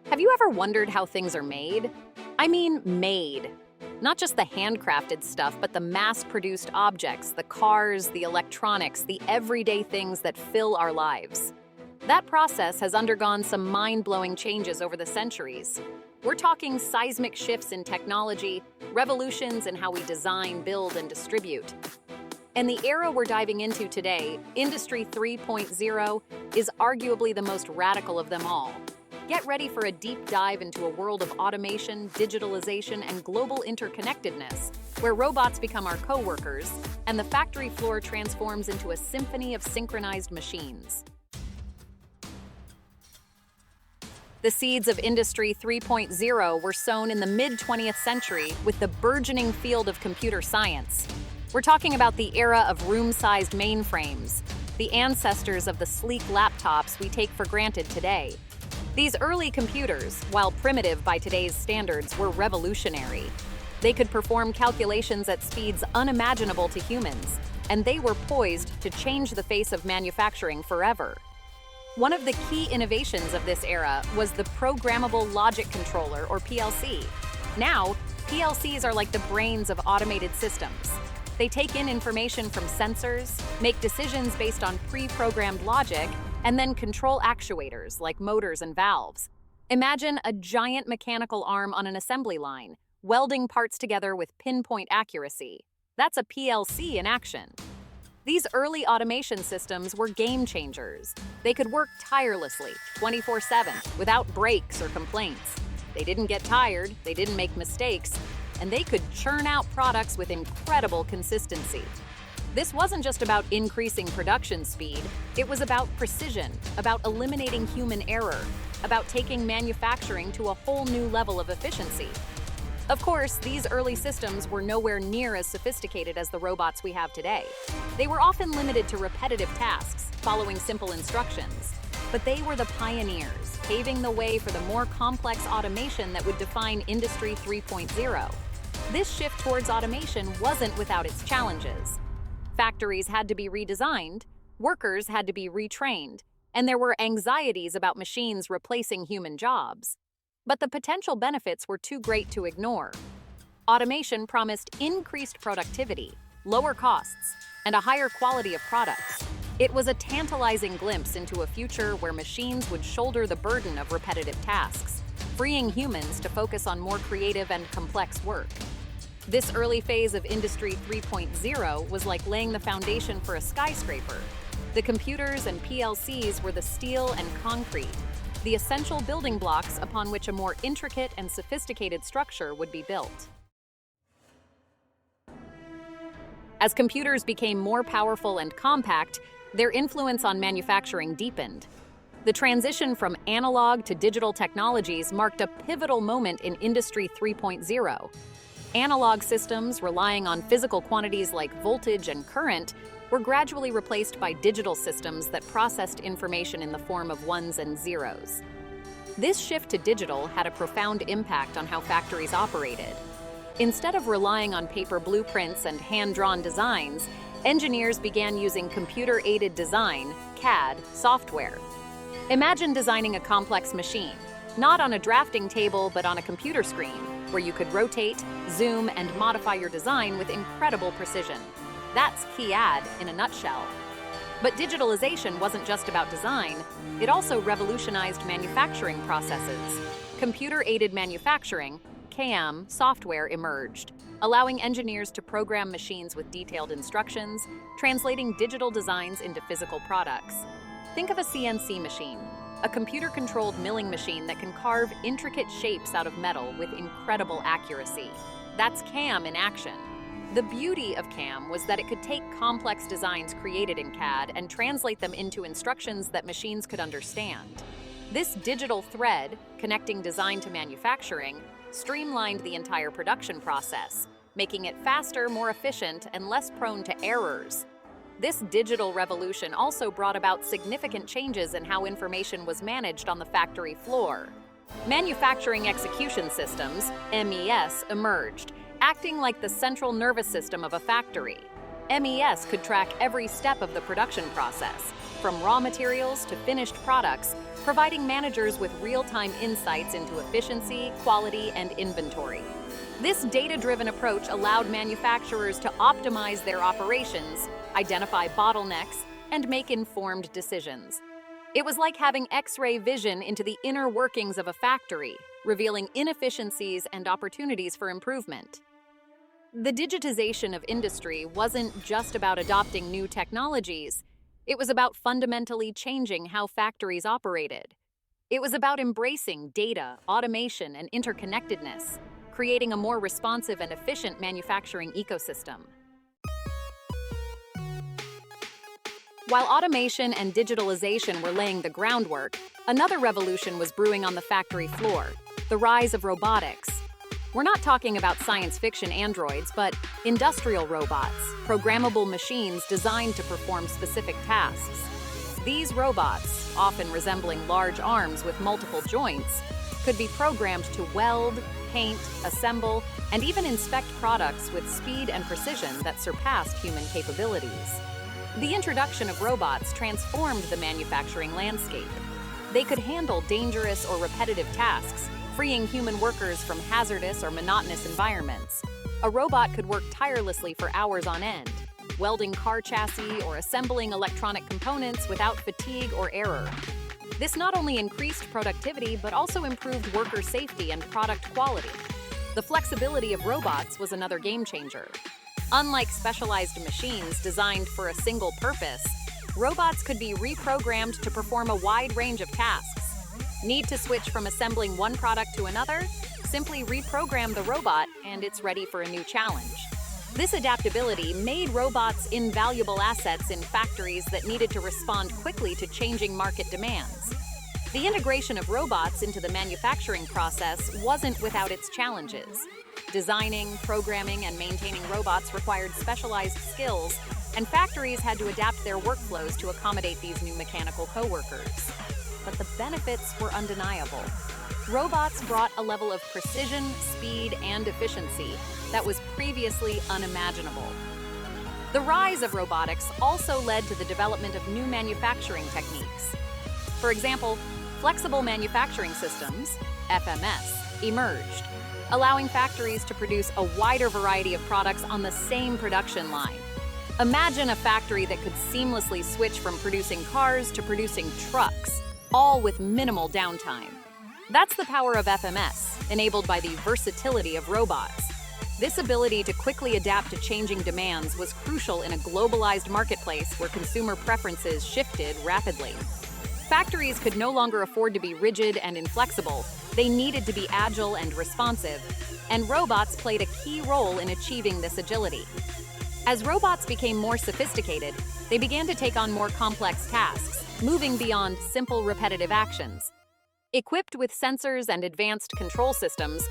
Have you ever wondered how things are made? I mean, made. Not just the handcrafted stuff, but the mass-produced objects, the cars, the electronics, the everyday things that fill our lives. That process has undergone some mind-blowing changes over the centuries. We're talking seismic shifts in technology, revolutions in how we design, build, and distribute. And the era we're diving into today, Industry 3.0, is arguably the most radical of them all. Get ready for a deep dive into a world of automation, digitalization, and global interconnectedness, where robots become our co-workers and the factory floor transforms into a symphony of synchronized machines. The seeds of Industry 3.0 were sown in the mid-20th century with the burgeoning field of computer science. We're talking about the era of room-sized mainframes, the ancestors of the sleek laptops we take for granted today. These early computers, while primitive by today's standards, were revolutionary. They could perform calculations at speeds unimaginable to humans, and they were poised to change the face of manufacturing forever. One of the key innovations of this era was the Programmable Logic Controller, or PLC. Now, PLCs are like the brains of automated systems. They take in information from sensors, make decisions based on pre-programmed logic, and then control actuators like motors and valves. Imagine a giant mechanical arm on an assembly line, welding parts together with pinpoint accuracy. That's a PLC in action. These early automation systems were game changers. They could work tirelessly, 24/7, without breaks or complaints. They didn't get tired, they didn't make mistakes, and they could churn out products with incredible consistency. This wasn't just about increasing production speed, it was about precision, about eliminating human error, about taking manufacturing to a whole new level of efficiency. Of course, these early systems were nowhere near as sophisticated as the robots we have today. They were often limited to repetitive tasks, following simple instructions. But they were the pioneers, paving the way for the more complex automation that would define Industry 3.0. This shift towards automation wasn't without its challenges. Factories had to be redesigned, workers had to be retrained, and there were anxieties about machines replacing human jobs. But the potential benefits were too great to ignore. Automation promised increased productivity, lower costs, and a higher quality of products. It was a tantalizing glimpse into a future where machines would shoulder the burden of repetitive tasks, freeing humans to focus on more creative and complex work. This early phase of Industry 3.0 was like laying the foundation for a skyscraper. The computers and PLCs were the steel and concrete, the essential building blocks upon which a more intricate and sophisticated structure would be built. As computers became more powerful and compact, their influence on manufacturing deepened. The transition from analog to digital technologies marked a pivotal moment in Industry 3.0. Analog systems, relying on physical quantities like voltage and current, were gradually replaced by digital systems that processed information in the form of ones and zeros. This shift to digital had a profound impact on how factories operated. Instead of relying on paper blueprints and hand-drawn designs, engineers began using computer-aided design, CAD, software. Imagine designing a complex machine, not on a drafting table but on a computer screen, where you could rotate, zoom, and modify your design with incredible precision. That's CAD in a nutshell. But digitalization wasn't just about design, it also revolutionized manufacturing processes. Computer-aided manufacturing, CAM, software emerged, allowing engineers to program machines with detailed instructions, translating digital designs into physical products. Think of a CNC machine, a computer-controlled milling machine that can carve intricate shapes out of metal with incredible accuracy. That's CAM in action. The beauty of CAM was that it could take complex designs created in CAD and translate them into instructions that machines could understand. This digital thread, connecting design to manufacturing, streamlined the entire production process, making it faster, more efficient, and less prone to errors. This digital revolution also brought about significant changes in how information was managed on the factory floor. Manufacturing execution systems, MES, emerged, acting like the central nervous system of a factory. MES could track every step of the production process, from raw materials to finished products, providing managers with real-time insights into efficiency, quality, and inventory. This data-driven approach allowed manufacturers to optimize their operations, identify bottlenecks, and make informed decisions. It was like having X-ray vision into the inner workings of a factory, revealing inefficiencies and opportunities for improvement. The digitization of industry wasn't just about adopting new technologies. It was about fundamentally changing how factories operated. It was about embracing data, automation, and interconnectedness, creating a more responsive and efficient manufacturing ecosystem. While automation and digitalization were laying the groundwork, another revolution was brewing on the factory floor: the rise of robotics. We're not talking about science fiction androids, but industrial robots, programmable machines designed to perform specific tasks. These robots, often resembling large arms with multiple joints, could be programmed to weld, paint, assemble, and even inspect products with speed and precision that surpassed human capabilities. The introduction of robots transformed the manufacturing landscape. They could handle dangerous or repetitive tasks, freeing human workers from hazardous or monotonous environments. A robot could work tirelessly for hours on end, welding car chassis or assembling electronic components without fatigue or error. This not only increased productivity, but also improved worker safety and product quality. The flexibility of robots was another game changer. Unlike specialized machines designed for a single purpose, robots could be reprogrammed to perform a wide range of tasks. Need to switch from assembling one product to another? Simply reprogram the robot and it's ready for a new challenge. This adaptability made robots invaluable assets in factories that needed to respond quickly to changing market demands. The integration of robots into the manufacturing process wasn't without its challenges. Designing, programming, and maintaining robots required specialized skills, and factories had to adapt their workflows to accommodate these new mechanical coworkers. But the benefits were undeniable. Robots brought a level of precision, speed, and efficiency that was previously unimaginable. The rise of robotics also led to the development of new manufacturing techniques. For example, flexible manufacturing systems, FMS, emerged, allowing factories to produce a wider variety of products on the same production line. Imagine a factory that could seamlessly switch from producing cars to producing trucks, all with minimal downtime. That's the power of FMS, enabled by the versatility of robots. This ability to quickly adapt to changing demands was crucial in a globalized marketplace where consumer preferences shifted rapidly. Factories could no longer afford to be rigid and inflexible. They needed to be agile and responsive, and robots played a key role in achieving this agility. As robots became more sophisticated, they began to take on more complex tasks, moving beyond simple repetitive actions. Equipped with sensors and advanced control systems,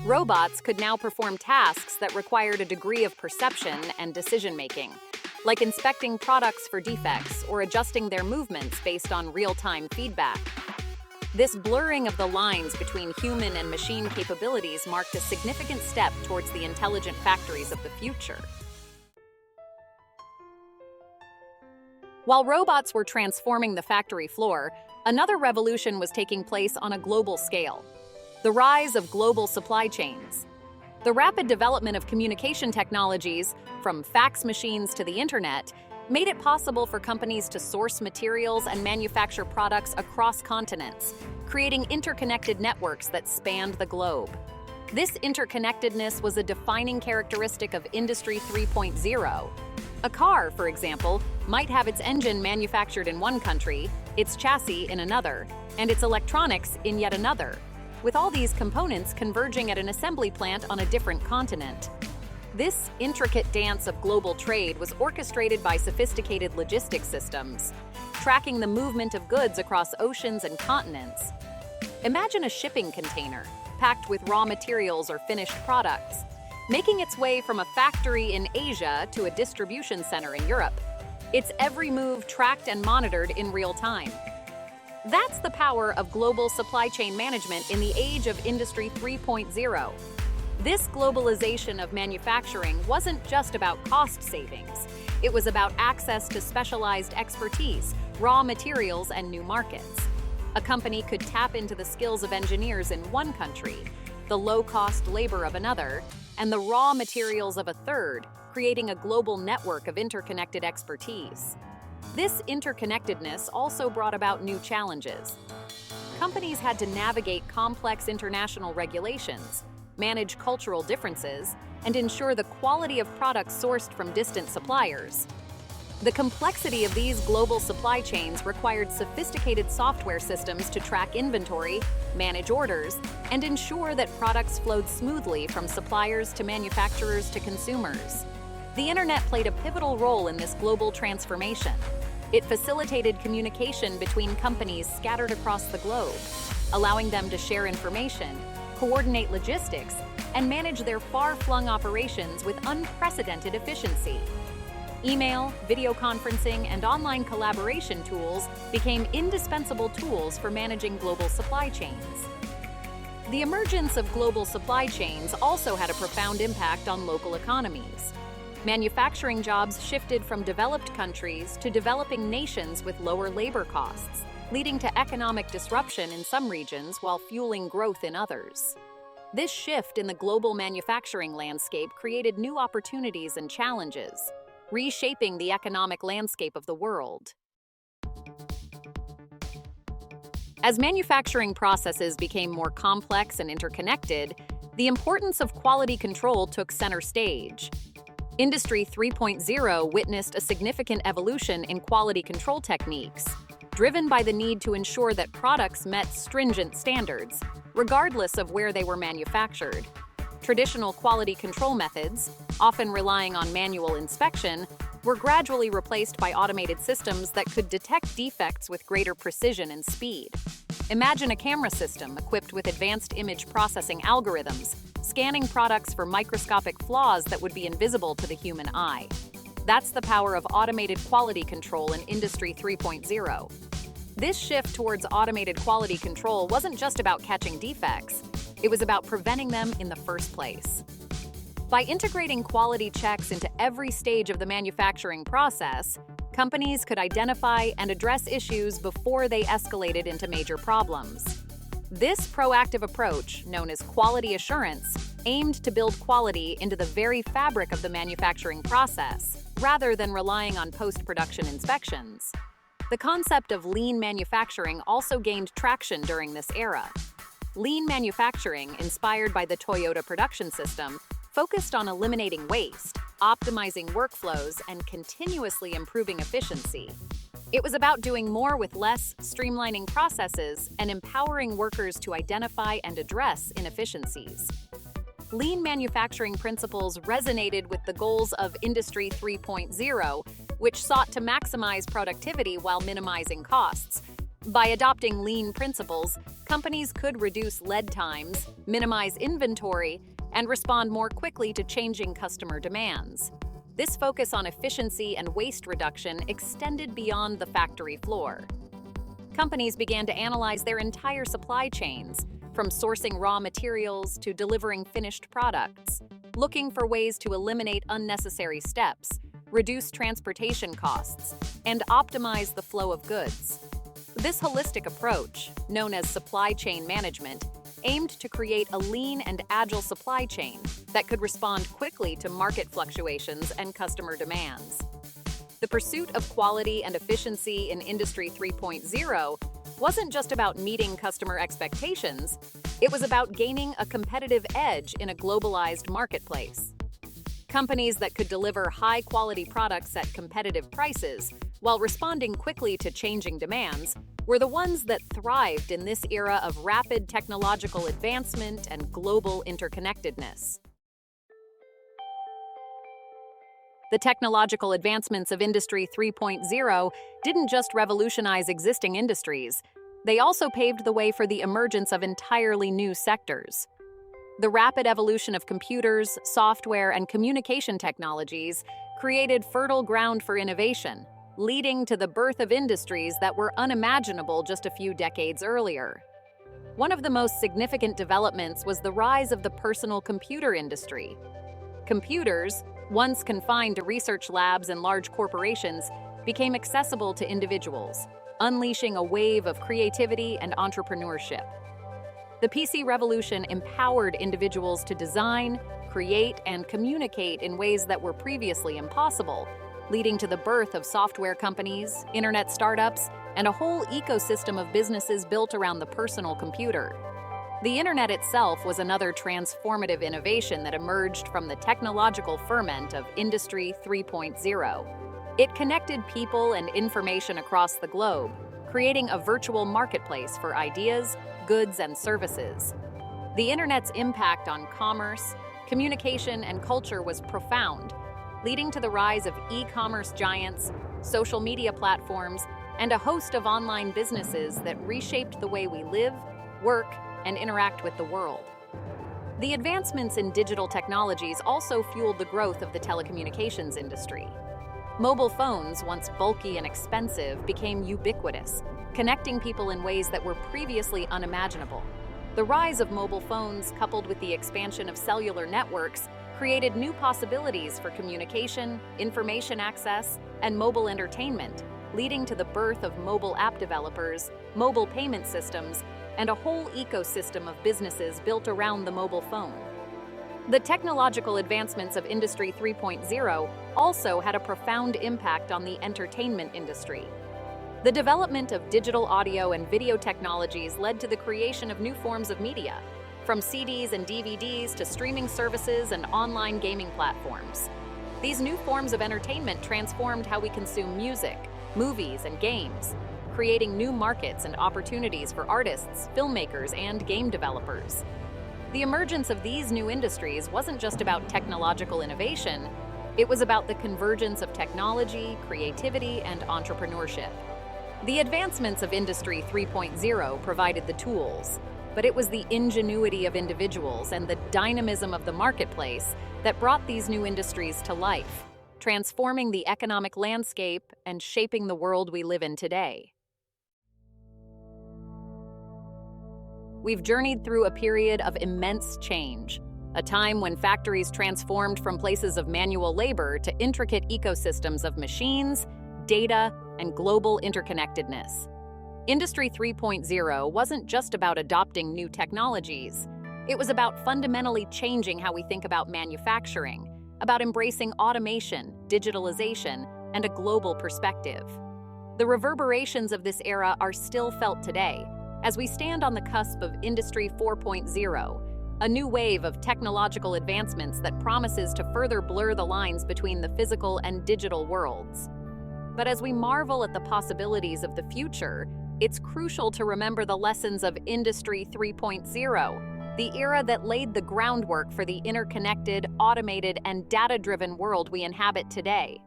robots could now perform tasks that required a degree of perception and decision-making, like inspecting products for defects or adjusting their movements based on real-time feedback. This blurring of the lines between human and machine capabilities marked a significant step towards the intelligent factories of the future. While robots were transforming the factory floor, another revolution was taking place on a global scale: the rise of global supply chains. The rapid development of communication technologies, from fax machines to the internet, made it possible for companies to source materials and manufacture products across continents, creating interconnected networks that spanned the globe. This interconnectedness was a defining characteristic of Industry 3.0. A car, for example, might have its engine manufactured in one country, its chassis in another, and its electronics in yet another, with all these components converging at an assembly plant on a different continent. This intricate dance of global trade was orchestrated by sophisticated logistics systems, tracking the movement of goods across oceans and continents. Imagine a shipping container, packed with raw materials or finished products, making its way from a factory in Asia to a distribution center in Europe. Its every move tracked and monitored in real time. That's the power of global supply chain management in the age of Industry 3.0. This globalization of manufacturing wasn't just about cost savings. It was about access to specialized expertise, raw materials, and new markets. A company could tap into the skills of engineers in one country, the low-cost labor of another, and the raw materials of a third, creating a global network of interconnected expertise. This interconnectedness also brought about new challenges. Companies had to navigate complex international regulations, manage cultural differences, and ensure the quality of products sourced from distant suppliers. The complexity of these global supply chains required sophisticated software systems to track inventory, manage orders, and ensure that products flowed smoothly from suppliers to manufacturers to consumers. The internet played a pivotal role in this global transformation. It facilitated communication between companies scattered across the globe, allowing them to share information, coordinate logistics, and manage their far-flung operations with unprecedented efficiency. Email, video conferencing, and online collaboration tools became indispensable tools for managing global supply chains. The emergence of global supply chains also had a profound impact on local economies. Manufacturing jobs shifted from developed countries to developing nations with lower labor costs, leading to economic disruption in some regions while fueling growth in others. This shift in the global manufacturing landscape created new opportunities and challenges, reshaping the economic landscape of the world. As manufacturing processes became more complex and interconnected, the importance of quality control took center stage. Industry 3.0 witnessed a significant evolution in quality control techniques, driven by the need to ensure that products met stringent standards, regardless of where they were manufactured. Traditional quality control methods, often relying on manual inspection, were gradually replaced by automated systems that could detect defects with greater precision and speed. Imagine a camera system equipped with advanced image processing algorithms, scanning products for microscopic flaws that would be invisible to the human eye. That's the power of automated quality control in Industry 3.0. This shift towards automated quality control wasn't just about catching defects, it was about preventing them in the first place. By integrating quality checks into every stage of the manufacturing process, companies could identify and address issues before they escalated into major problems. This proactive approach, known as quality assurance, aimed to build quality into the very fabric of the manufacturing process, rather than relying on post-production inspections. The concept of lean manufacturing also gained traction during this era. Lean manufacturing, inspired by the Toyota production system, focused on eliminating waste, optimizing workflows, and continuously improving efficiency. It was about doing more with less, streamlining processes, and empowering workers to identify and address inefficiencies. Lean manufacturing principles resonated with the goals of Industry 3.0, which sought to maximize productivity while minimizing costs. By adopting lean principles, companies could reduce lead times, minimize inventory, and respond more quickly to changing customer demands. This focus on efficiency and waste reduction extended beyond the factory floor. Companies began to analyze their entire supply chains, from sourcing raw materials to delivering finished products, looking for ways to eliminate unnecessary steps, reduce transportation costs, and optimize the flow of goods. This holistic approach, known as supply chain management, aimed to create a lean and agile supply chain that could respond quickly to market fluctuations and customer demands. The pursuit of quality and efficiency in Industry 3.0 wasn't just about meeting customer expectations, it was about gaining a competitive edge in a globalized marketplace. Companies that could deliver high-quality products at competitive prices while responding quickly to changing demands were the ones that thrived in this era of rapid technological advancement and global interconnectedness. The technological advancements of Industry 3.0 didn't just revolutionize existing industries, they also paved the way for the emergence of entirely new sectors. The rapid evolution of computers, software, and communication technologies created fertile ground for innovation, leading to the birth of industries that were unimaginable just a few decades earlier. One of the most significant developments was the rise of the personal computer industry. Computers, once confined to research labs and large corporations, became accessible to individuals, unleashing a wave of creativity and entrepreneurship. The PC revolution empowered individuals to design, create, and communicate in ways that were previously impossible, leading to the birth of software companies, internet startups, and a whole ecosystem of businesses built around the personal computer. The internet itself was another transformative innovation that emerged from the technological ferment of Industry 3.0. It connected people and information across the globe, creating a virtual marketplace for ideas, goods, and services. The internet's impact on commerce, communication, and culture was profound, leading to the rise of e-commerce giants, social media platforms, and a host of online businesses that reshaped the way we live, work, and interact with the world. The advancements in digital technologies also fueled the growth of the telecommunications industry. Mobile phones, once bulky and expensive, became ubiquitous, connecting people in ways that were previously unimaginable. The rise of mobile phones, coupled with the expansion of cellular networks, created new possibilities for communication, information access, and mobile entertainment, leading to the birth of mobile app developers, mobile payment systems, and a whole ecosystem of businesses built around the mobile phone. The technological advancements of Industry 3.0 also had a profound impact on the entertainment industry. The development of digital audio and video technologies led to the creation of new forms of media, from CDs and DVDs to streaming services and online gaming platforms. These new forms of entertainment transformed how we consume music, movies, and games, creating new markets and opportunities for artists, filmmakers, and game developers. The emergence of these new industries wasn't just about technological innovation, it was about the convergence of technology, creativity, and entrepreneurship. The advancements of Industry 3.0 provided the tools, but it was the ingenuity of individuals and the dynamism of the marketplace that brought these new industries to life, transforming the economic landscape and shaping the world we live in today. We've journeyed through a period of immense change, a time when factories transformed from places of manual labor to intricate ecosystems of machines, data, and global interconnectedness. Industry 3.0 wasn't just about adopting new technologies. It was about fundamentally changing how we think about manufacturing, about embracing automation, digitalization, and a global perspective. The reverberations of this era are still felt today, as we stand on the cusp of Industry 4.0, a new wave of technological advancements that promises to further blur the lines between the physical and digital worlds. But as we marvel at the possibilities of the future, it's crucial to remember the lessons of Industry 3.0, the era that laid the groundwork for the interconnected, automated, and data-driven world we inhabit today.